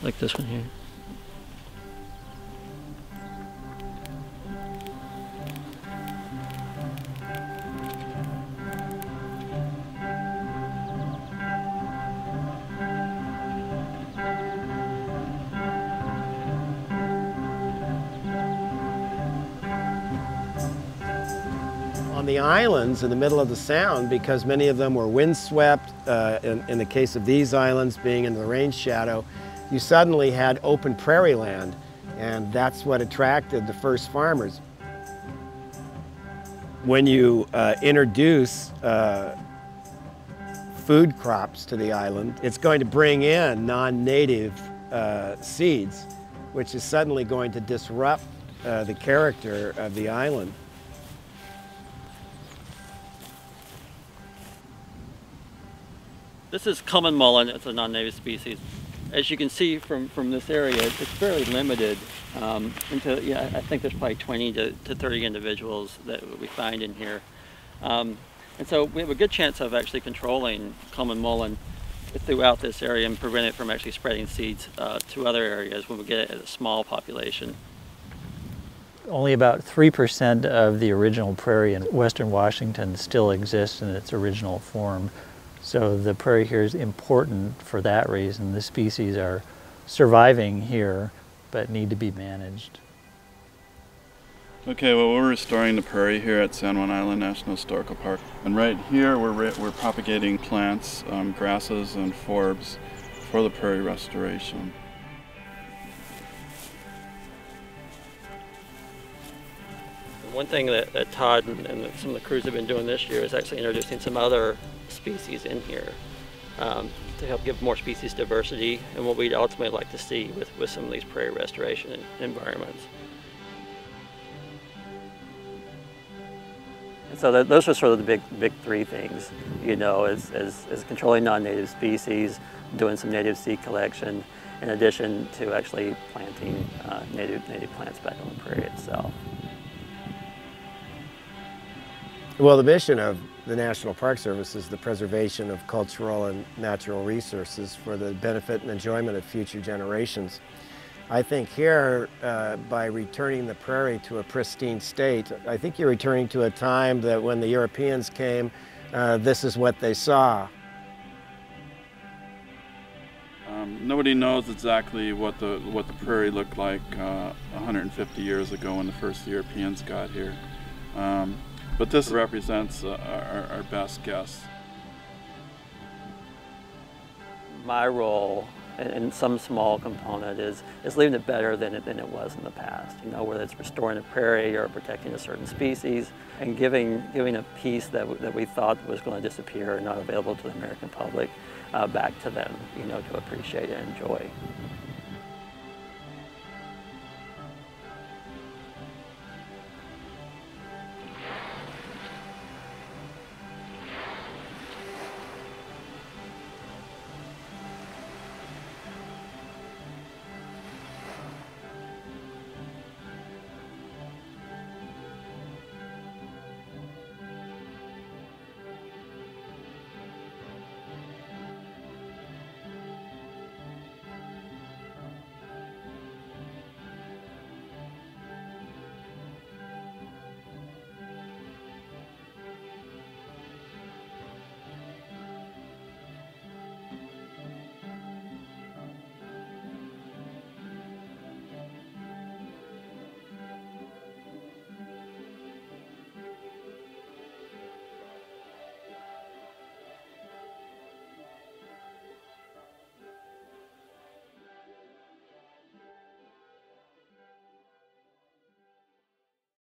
like this one here. On the islands in the middle of the sound, because many of them were windswept, in the case of these islands being in the rain shadow, you suddenly had open prairie land, and that's what attracted the first farmers. When you introduce food crops to the island, it's going to bring in non-native seeds, which is suddenly going to disrupt the character of the island. This is common mullein. It's a non-native species. As you can see from this area, it's fairly limited. Yeah, I think there's probably 20 to 30 individuals that we find in here. And so we have a good chance of actually controlling common mullein throughout this area and prevent it from actually spreading seeds to other areas when we get it at a small population. Only about 3% of the original prairie in western Washington still exists in its original form. So the prairie here is important for that reason. The species are surviving here, but need to be managed. Okay, well, we're restoring the prairie here at San Juan Island National Historical Park. And right here we're propagating plants, grasses and forbs for the prairie restoration. One thing that Todd and some of the crews have been doing this year is actually introducing some other species in here to help give more species diversity and what we'd ultimately like to see with some of these prairie restoration environments. And so those are sort of the big three things, you know, is controlling non-native species, doing some native seed collection, in addition to actually planting native plants back on the prairie itself. Well, the mission of the National Park Service is the preservation of cultural and natural resources for the benefit and enjoyment of future generations. I think here, by returning the prairie to a pristine state, I think you're returning to a time that when the Europeans came, this is what they saw. Nobody knows exactly what the prairie looked like 150 years ago when the first Europeans got here. But this represents our best guess. My role, in some small component, is leaving it better than it was in the past. You know, whether it's restoring a prairie or protecting a certain species, and giving a piece that we thought was going to disappear and not available to the American public back to them, you know, to appreciate and enjoy.